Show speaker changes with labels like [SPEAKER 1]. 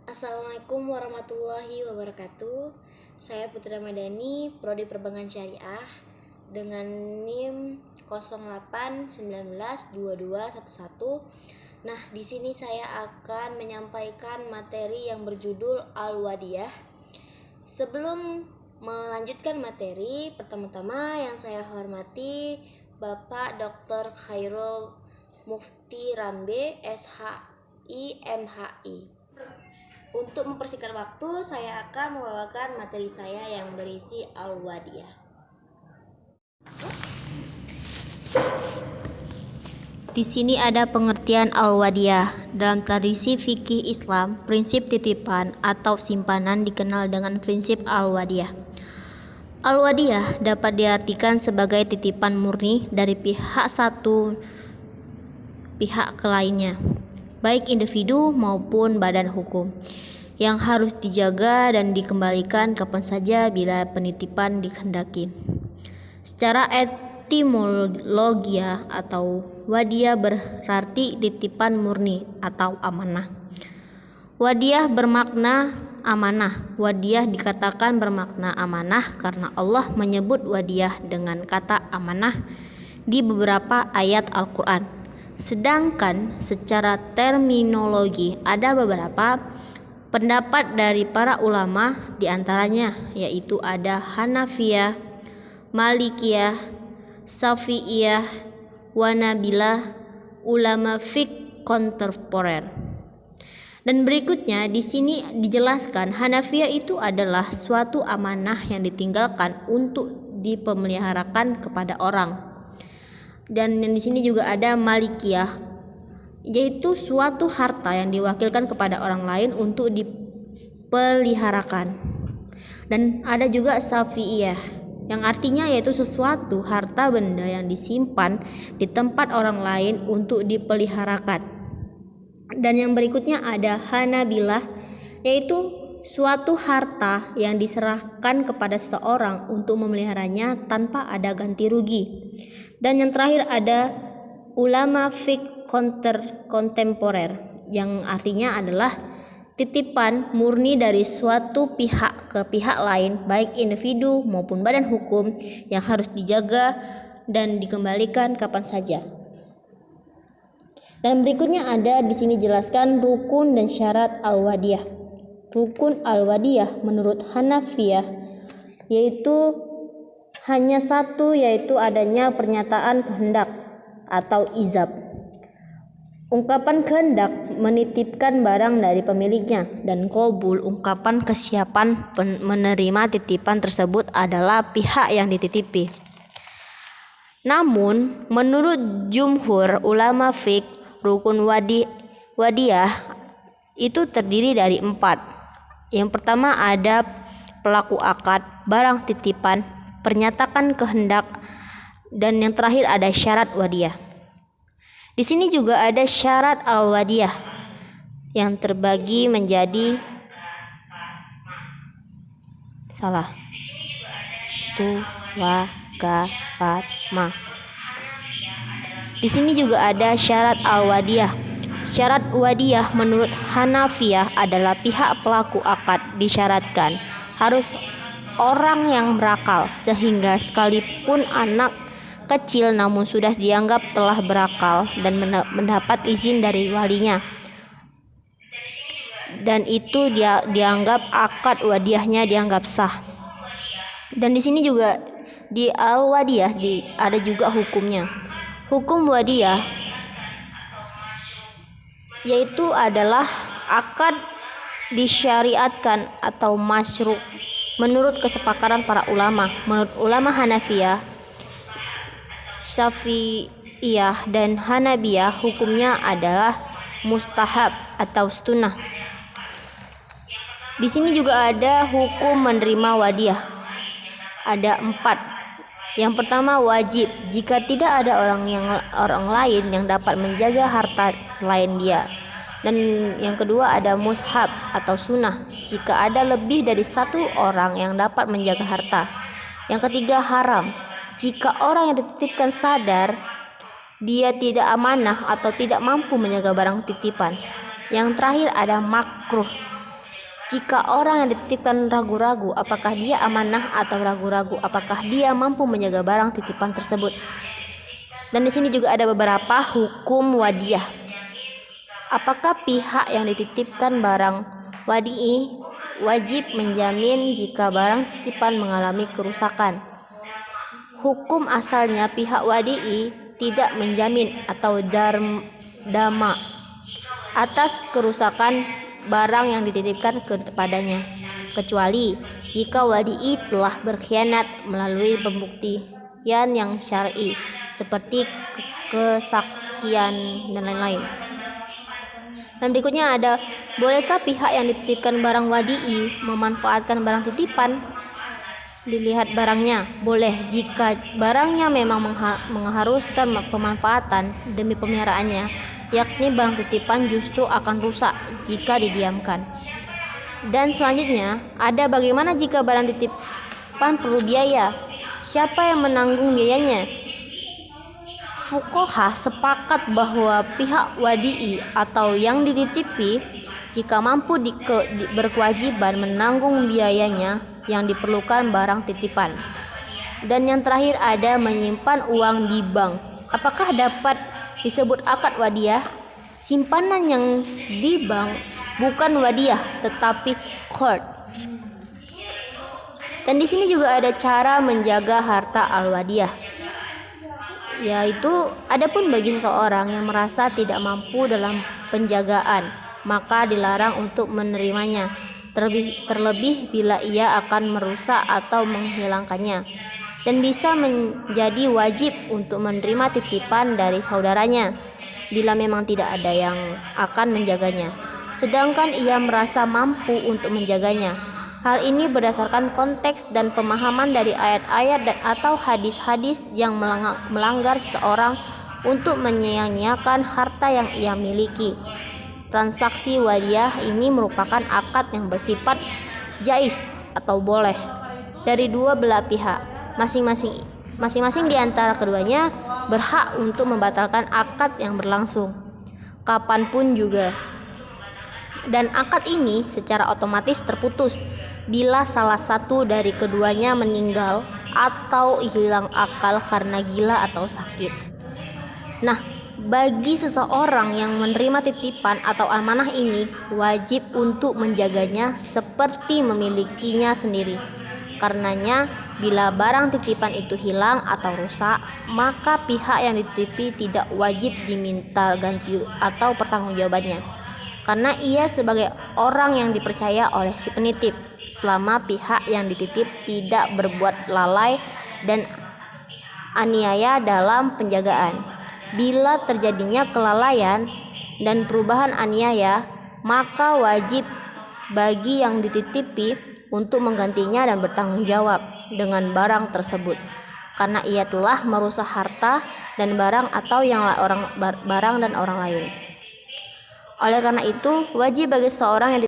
[SPEAKER 1] Assalamualaikum warahmatullahi wabarakatuh. Saya Putra Madani, Prodi Perbankan Syariah dengan NIM 08192211. Nah, di sini saya akan menyampaikan materi yang berjudul Al-Wadiyah. Sebelum melanjutkan materi, pertama-tama yang saya hormati Bapak Dr. Khairul Mufti Rambe, SHI, MHI. Untuk mempersingkat waktu, saya akan membawakan materi saya yang berisi Al-Wadiyah. Di sini ada pengertian Al-Wadiyah. Dalam tradisi fikih Islam, prinsip titipan atau simpanan dikenal dengan prinsip Al-Wadiyah. Al-Wadiyah dapat diartikan sebagai titipan murni dari pihak satu pihak ke lainnya, baik individu maupun badan hukum, yang harus dijaga dan dikembalikan kapan saja bila penitipan dikehendaki. Secara etimologi atau wadiyah berarti titipan murni atau amanah. Wadiyah bermakna amanah. Wadiyah dikatakan bermakna amanah karena Allah menyebut wadiyah dengan kata amanah di beberapa ayat Al-Quran. Sedangkan secara terminologi ada beberapa pendapat dari para ulama, diantaranya yaitu ada Hanafiyah, Malikiyah, Syafi'iyah, Wanabilah, ulama fiqh kontemporer. Dan berikutnya di sini dijelaskan Hanafiyah itu adalah suatu amanah yang ditinggalkan untuk dipemeliharakan kepada orang. Dan di sini juga ada Malikiyah, yaitu suatu harta yang diwakilkan kepada orang lain untuk dipeliharakan. Dan ada juga Syafi'iyah, yang artinya yaitu sesuatu harta benda yang disimpan di tempat orang lain untuk dipeliharakan. Dan yang berikutnya ada Hanabilah, yaitu suatu harta yang diserahkan kepada seseorang untuk memeliharanya tanpa ada ganti rugi. Dan yang terakhir ada ulama fiqh kontemporer, yang artinya adalah titipan murni dari suatu pihak ke pihak lain, baik individu maupun badan hukum, yang harus dijaga dan dikembalikan kapan saja. Dan berikutnya ada di sini jelaskan rukun dan syarat Al-Wadiyah. Rukun Al-Wadiyah menurut Hanafiyah yaitu hanya satu, yaitu adanya pernyataan kehendak atau izab. Ungkapan kehendak menitipkan barang dari pemiliknya, dan qabul, ungkapan kesiapan menerima titipan tersebut adalah pihak yang dititipi. Namun menurut jumhur ulama fiqh, rukun wadiyah itu terdiri dari 4. Yang pertama ada pelaku akad, barang titipan, pernyataan kehendak, dan yang terakhir ada syarat wadiyah. Di sini juga ada syarat Al-Wadiyah yang terbagi menjadi ma. Di sini juga ada syarat Al-Wadiyah. Syarat wadiyah menurut Hanafiyah adalah pihak pelaku akad disyaratkan harus orang yang berakal, sehingga sekalipun anak kecil namun sudah dianggap telah berakal dan mendapat izin dari walinya, dan itu dia dianggap akad wadiyahnya dianggap sah. Dan di sini juga di Al-Wadiyah ada juga hukumnya. Hukum wadiyah yaitu adalah akad disyariatkan atau masyru' menurut kesepakatan para ulama. Menurut ulama Hanafiyah, Syafi'iyah, dan Hanabiyah hukumnya adalah mustahab atau sunnah. Di sini juga ada hukum menerima wadiyah. Ada 4. Yang pertama wajib, jika tidak ada orang lain yang dapat menjaga harta selain dia. Dan yang kedua ada mushab atau sunnah, jika ada lebih dari 1 orang yang dapat menjaga harta. Yang ketiga haram, jika orang yang dititipkan sadar dia tidak amanah atau tidak mampu menjaga barang titipan. Yang terakhir ada makruh, Jika orang yang dititipkan ragu-ragu apakah dia amanah atau ragu-ragu apakah dia mampu menjaga barang titipan tersebut. Dan di sini juga ada beberapa hukum wadiyah. Apakah pihak yang dititipkan barang wadi'i wajib menjamin jika barang titipan mengalami kerusakan? Hukum asalnya pihak wadi'i tidak menjamin atau dama atas kerusakan barang yang dititipkan kepadanya, kecuali jika wadi'i telah berkhianat melalui pembuktian yang syar'i seperti kesaksian dan lain-lain. Dan berikutnya ada, bolehkah pihak yang dititipkan barang wadi'i memanfaatkan barang titipan? Dilihat barangnya, boleh jika barangnya memang mengharuskan pemanfaatan demi pemeliharaannya, yakni barang titipan justru akan rusak jika didiamkan. Dan selanjutnya ada, bagaimana jika barang titipan perlu biaya? Siapa yang menanggung biayanya? Fuqaha sepakat bahwa pihak wadi'i atau yang dititipi jika mampu berkewajiban menanggung biayanya yang diperlukan barang titipan. Dan yang terakhir ada, menyimpan uang di bank. Apakah dapat disebut akad wadiyah? Simpanan yang di bank bukan wadiyah tetapi qard. Dan di sini juga ada cara menjaga harta al-wadiyah, yaitu adapun bagi seseorang yang merasa tidak mampu dalam penjagaan, maka dilarang untuk menerimanya, terlebih bila ia akan merusak atau menghilangkannya, dan bisa menjadi wajib untuk menerima titipan dari saudaranya bila memang tidak ada yang akan menjaganya, sedangkan ia merasa mampu untuk menjaganya. Hal ini berdasarkan konteks dan pemahaman dari ayat-ayat dan atau hadis-hadis yang melanggar seseorang untuk menyia-nyiakan harta yang ia miliki. Transaksi wadiyah ini merupakan akad yang bersifat jais atau boleh dari dua belah pihak. Masing-masing di antara keduanya berhak untuk membatalkan akad yang berlangsung kapanpun juga. Dan akad ini secara otomatis terputus bila salah satu dari keduanya meninggal atau hilang akal karena gila atau sakit. Nah, bagi seseorang yang menerima titipan atau amanah ini wajib untuk menjaganya seperti memilikinya sendiri. Karenanya, bila barang titipan itu hilang atau rusak, maka pihak yang dititipi tidak wajib diminta ganti atau pertanggungjawabannya, karena ia sebagai orang yang dipercaya oleh si penitip, selama pihak yang dititip tidak berbuat lalai dan aniaya dalam penjagaan. Bila terjadinya kelalaian dan perubahan aniaya, maka wajib bagi yang dititipi untuk menggantinya dan bertanggung jawab dengan barang tersebut, karena ia telah merusak harta dan barang atau barang dan orang lain. Oleh karena itu, wajib bagi seorang yang